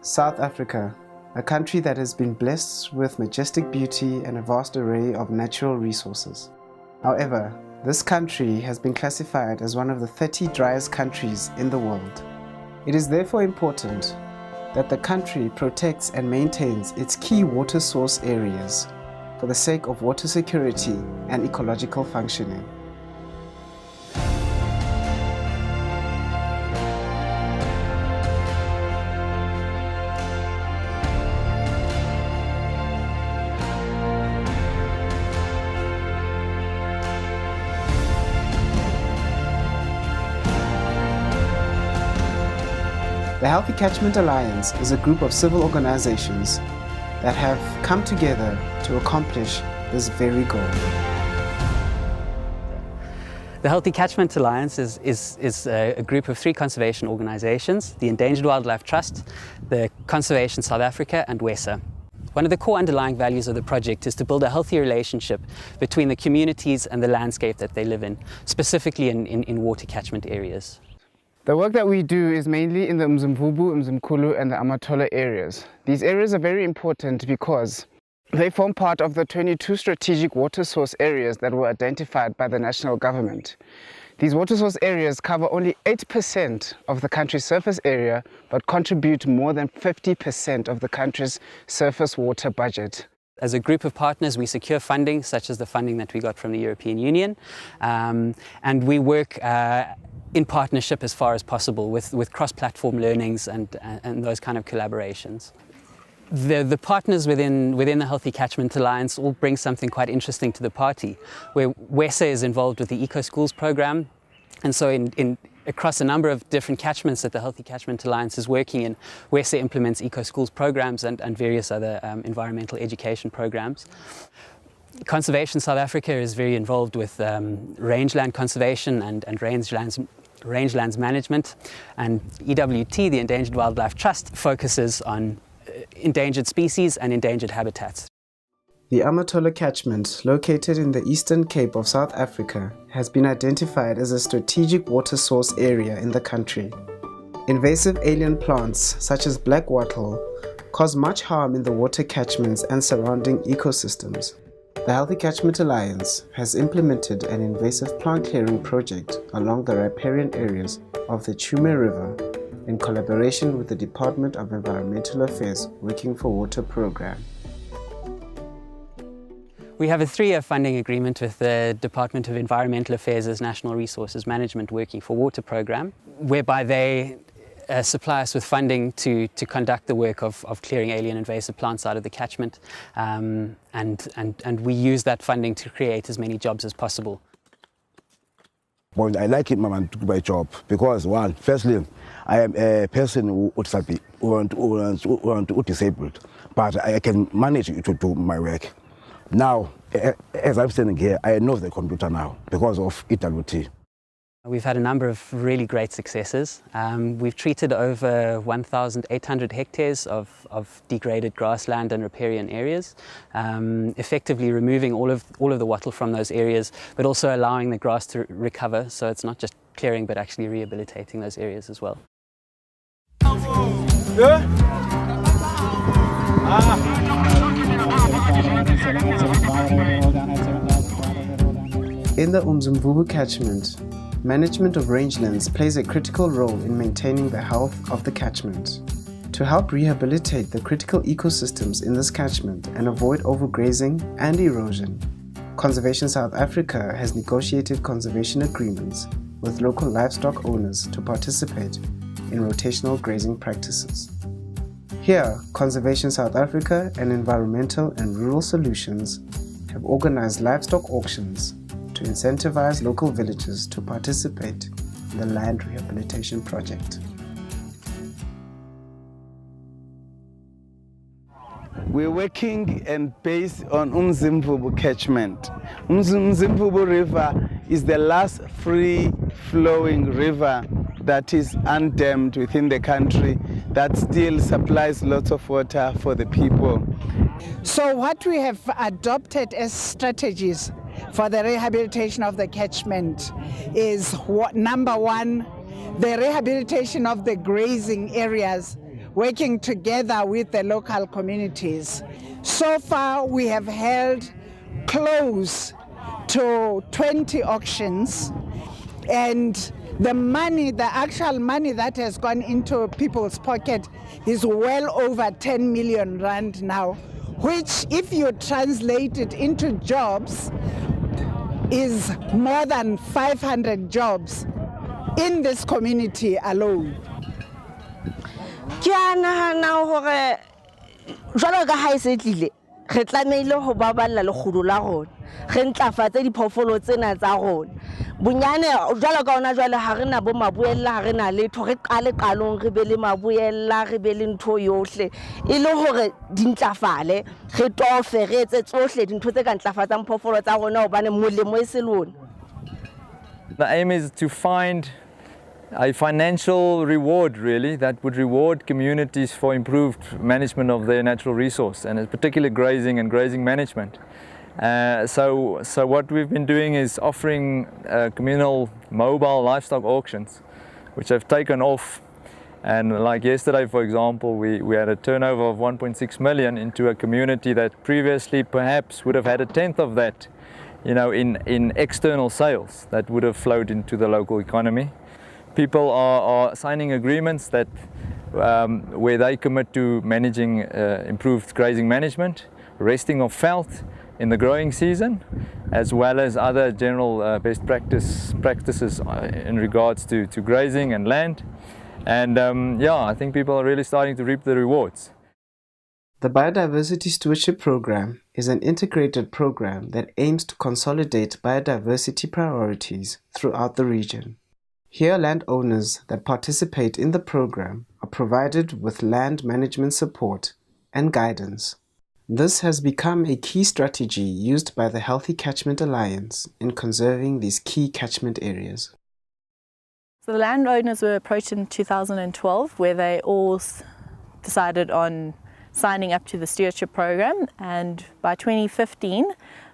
South Africa, a country that has been blessed with majestic beauty and a vast array of natural resources. However, this country has been classified as one of the 30 driest countries in the world. It is therefore important that the country protects and maintains its key water source areas for the sake of water security and ecological functioning. The Healthy Catchment Alliance is a group of civil organizations that have come together to accomplish this very goal. The Healthy Catchment Alliance is a group of 3 conservation organizations: the Endangered Wildlife Trust, the Conservation South Africa and WESA. One of the core underlying values of the project is to build a healthy relationship between the communities and the landscape that they live in, specifically in water catchment areas. The work that we do is mainly in the Mzimvubu, Mzimkhulu and the Amathole areas. These areas are very important because they form part of the 22 strategic water source areas that were identified by the national government. These water source areas cover only 8% of the country's surface area, but contribute more than 50% of the country's surface water budget. As a group of partners, we secure funding, such as the funding that we got from the European Union, and we work in partnership as far as possible with cross-platform learnings and those kind of collaborations. The partners within the Healthy Catchment Alliance all bring something quite interesting to the party, where WESA is involved with the Eco Schools program, and so across a number of different catchments that the Healthy Catchment Alliance is working in, WESA implements Eco Schools programs and various other environmental education programs. Conservation South Africa is very involved with rangeland conservation and rangelands management, and EWT, the Endangered Wildlife Trust, focuses on endangered species and endangered habitats. The Amathole catchment, located in the Eastern Cape of South Africa, has been identified as a strategic water source area in the country. Invasive alien plants such as black wattle cause much harm in the water catchments and surrounding ecosystems. The Healthy Catchment Alliance has implemented an invasive plant clearing project along the riparian areas of the Chume River in collaboration with the Department of Environmental Affairs Working for Water program. We have a 3-year funding agreement with the Department of Environmental Affairs' National Resources Management Working for Water program, whereby they supply us with funding to conduct the work of clearing alien invasive plants out of the catchment, and we use that funding to create as many jobs as possible. Well, I like it, Mama, to do my job because, one, firstly, I am a person who is disabled, but I can manage to do my work. Now, as I'm standing here, I know the computer now because of EWT. We've had a number of really great successes. We've treated over 1,800 hectares of degraded grassland and riparian areas, effectively removing all of the wattle from those areas, but also allowing the grass to recover, so it's not just clearing but actually rehabilitating those areas as well. In the Mzimvubu catchment, management of rangelands plays a critical role in maintaining the health of the catchment. To help rehabilitate the critical ecosystems in this catchment and avoid overgrazing and erosion, Conservation South Africa has negotiated conservation agreements with local livestock owners to participate in rotational grazing practices. Here, Conservation South Africa and Environmental and Rural Solutions have organized livestock auctions to incentivize local villages to participate in the land rehabilitation project. We're working and based on Mzimvubu catchment. Mzimvubu River is the last free-flowing river that is undammed within the country that still supplies lots of water for the people. So what we have adopted as strategies for the rehabilitation of the catchment is, number one, the rehabilitation of the grazing areas working together with the local communities. So far, we have held close to 20 auctions, and the money, the actual money that has gone into people's pocket is well over 10 million rand now, which, if you translate it into jobs, is more than 500 jobs in this community alone. Ke a nahana hore jwalo ka ha e se tlile re tlamehile ho baballa lekgudu la rona re ntlafatse diphoofolo tsena tsa rona bonyane jwalo ka ona jwale ha re na bo mabuella ha re na letho re qale qalong re be le mabuella re be le ntho yohle e le hore di ntlafale re tofe re etse tsohle dintho tse ka ntlafatsang phoofolo tsa rona hobane molemo e se lona. The aim is to find a financial reward, really, that would reward communities for improved management of their natural resource, and particularly grazing and grazing management. So what we've been doing is offering communal mobile livestock auctions, which have taken off. And like yesterday, for example, we had a turnover of 1.6 million into a community that previously perhaps would have had a tenth of that, you know, in external sales that would have flowed into the local economy. People are signing agreements that where they commit to managing improved grazing management, resting of veld in the growing season, as well as other general best practices in regards to grazing and land. And yeah, I think people are really starting to reap the rewards. The Biodiversity Stewardship Program is an integrated program that aims to consolidate biodiversity priorities throughout the region. Here, landowners that participate in the program are provided with land management support and guidance. This has become a key strategy used by the Healthy Catchment Alliance in conserving these key catchment areas. So the landowners were approached in 2012 where they all decided on signing up to the stewardship program, and by 2015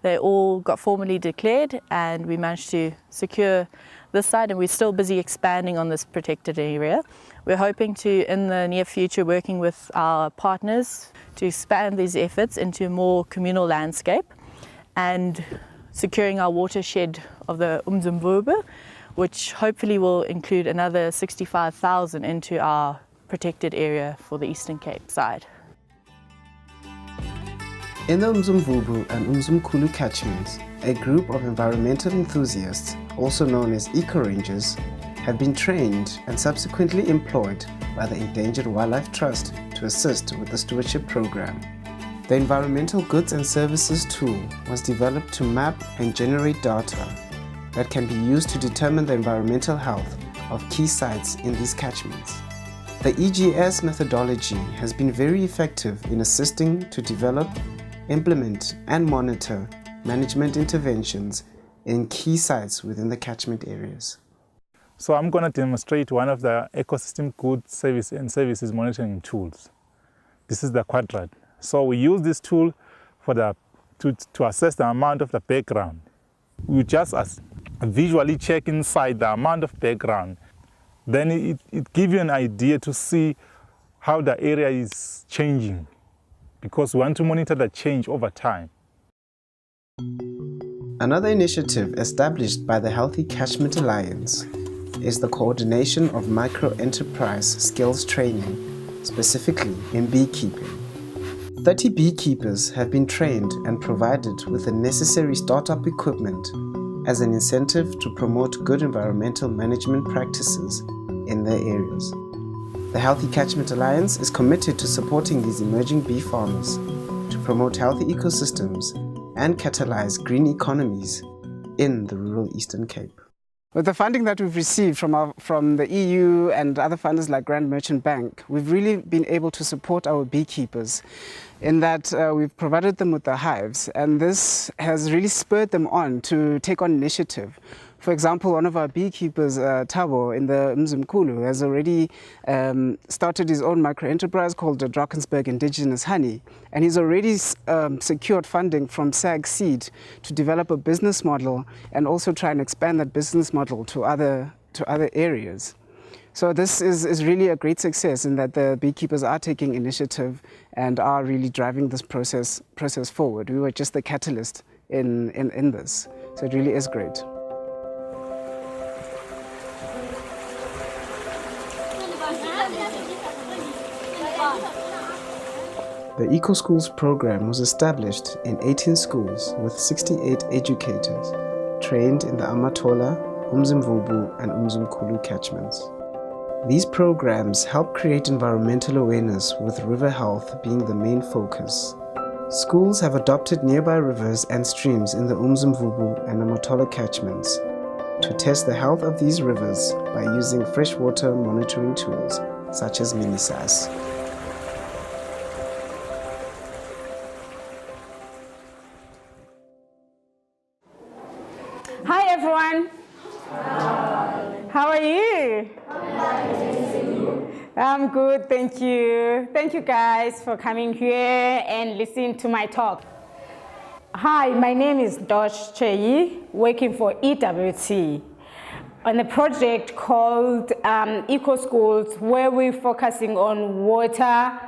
they all got formally declared and we managed to secure this site, and we're still busy expanding on this protected area. We're hoping to, in the near future, working with our partners to expand these efforts into a more communal landscape and securing our watershed of the Mzimvubu, which hopefully will include another 65,000 into our protected area for the Eastern Cape side. In the Mzimvubu and Mzimkhulu catchments, a group of environmental enthusiasts, also known as eco-rangers, have been trained and subsequently employed by the Endangered Wildlife Trust to assist with the stewardship program. The Environmental Goods and Services tool was developed to map and generate data that can be used to determine the environmental health of key sites in these catchments. The EGS methodology has been very effective in assisting to develop, implement and monitor management interventions in key sites within the catchment areas. So I'm going to demonstrate one of the ecosystem goods service and services monitoring tools. This is the quadrant. So we use this tool for to assess the amount of the background. We just visually check inside the amount of background. Then it gives you an idea to see how the area is changing, because we want to monitor the change over time. Another initiative established by the Healthy Catchment Alliance is the coordination of micro-enterprise skills training, specifically in beekeeping. 30 beekeepers have been trained and provided with the necessary startup equipment as an incentive to promote good environmental management practices in their areas. The Healthy Catchment Alliance is committed to supporting these emerging bee farmers to promote healthy ecosystems and catalyze green economies in the rural Eastern Cape. With the funding that we've received from the EU and other funders like Grand Merchant Bank, we've really been able to support our beekeepers in that we've provided them with the hives, and this has really spurred them on to take on initiative. For example, one of our beekeepers, Thabo, in the Mzimkhulu, has already started his own micro-enterprise called the Drakensberg Indigenous Honey, and he's already secured funding from SAG Seed to develop a business model and also try and expand that business model to other areas. So this is really a great success in that the beekeepers are taking initiative and are really driving this process forward. We were just the catalyst in this. So it really is great. The Eco Schools program was established in 18 schools with 68 educators trained in the Amathole, Mzimvubu and Mzimkhulu catchments. These programs help create environmental awareness, with river health being the main focus. Schools have adopted nearby rivers and streams in the Mzimvubu and Amathole catchments to test the health of these rivers by using freshwater monitoring tools such as mini-SAS. Hi everyone. Hi. How are you? I'm good, thank you. Thank you guys for coming here and listening to my talk. Hi, my name is Dosh Cheyi, working for EWT on a project called Eco Schools, where we're focusing on water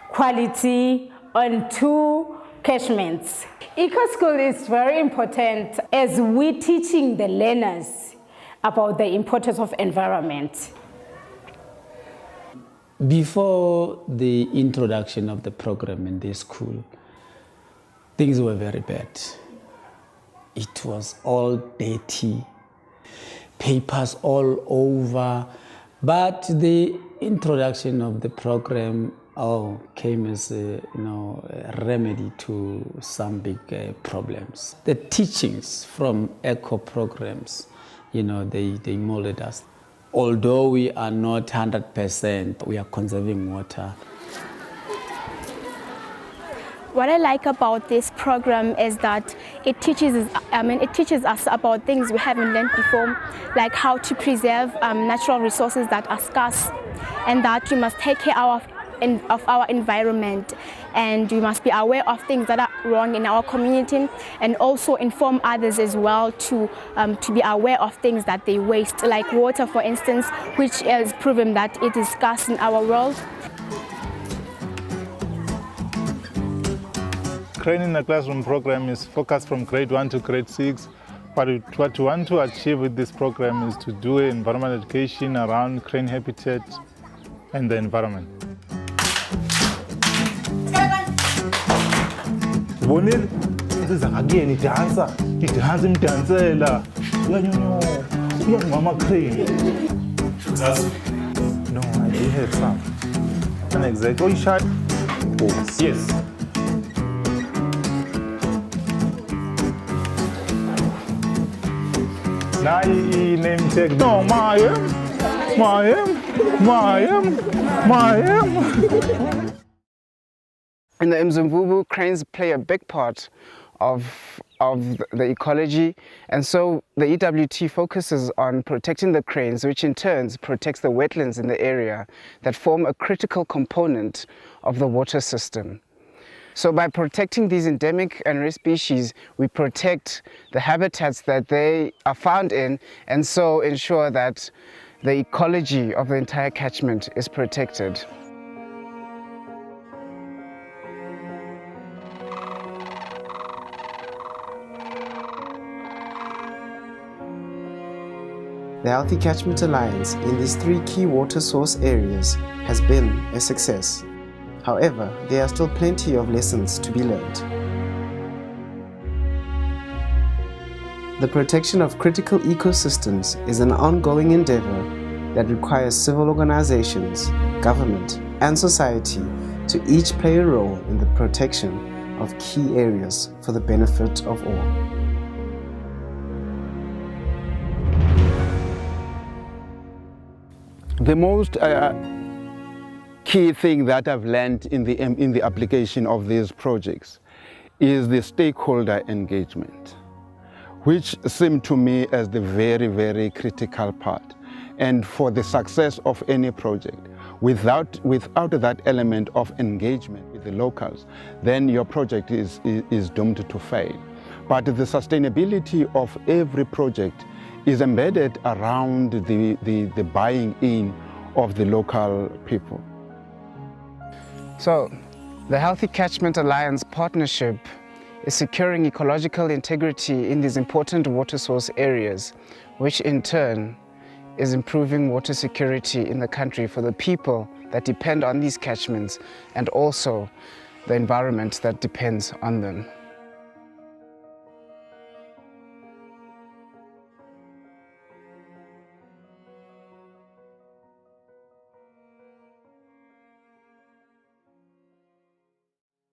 quality on 2 catchments. Eco School is very important as we're teaching the learners about the importance of environment. Before the introduction of the program in this school, things were very bad. It was all dirty, papers all over, but the introduction of the program came as a remedy to some big problems. The teachings from eco programs, they molded us. Although we are not 100%, we are conserving water. What I like about this program is that it teaches us about things we haven't learned before, like how to preserve natural resources that are scarce, and that we must take care of our environment, and we must be aware of things that are wrong in our community, and also inform others as well to be aware of things that they waste, like water, for instance, which is proven that it is scarce in our world. Crane in the Classroom program is focused from grade 1 to grade 6. What we want to achieve with this program is to do environmental education around crane habitat and the environment. Bonil, this is again a dancer. It has him dancela. Mama crane. No, I did have some. An exact. Oh, you shot? Yes. Now name check. No, Mayam. In the Mzimvubu, cranes play a big part of the ecology, and so the EWT focuses on protecting the cranes, which in turn protects the wetlands in the area that form a critical component of the water system. So by protecting these endemic and rare species, we protect the habitats that they are found in, and so ensure that the ecology of the entire catchment is protected. The Healthy Catchment Alliance in these 3 key water source areas has been a success. However, there are still plenty of lessons to be learned. The protection of critical ecosystems is an ongoing endeavor that requires civil organizations, government, and society to each play a role in the protection of key areas for the benefit of all. The most key thing that I've learned in the application of these projects is the stakeholder engagement, which seemed to me as the very, very critical part. And for the success of any project, without that element of engagement with the locals, then your project is doomed to fail. But the sustainability of every project is embedded around the buying in of the local people. So, the Healthy Catchment Alliance partnership is securing ecological integrity in these important water source areas, which in turn is improving water security in the country for the people that depend on these catchments and also the environment that depends on them.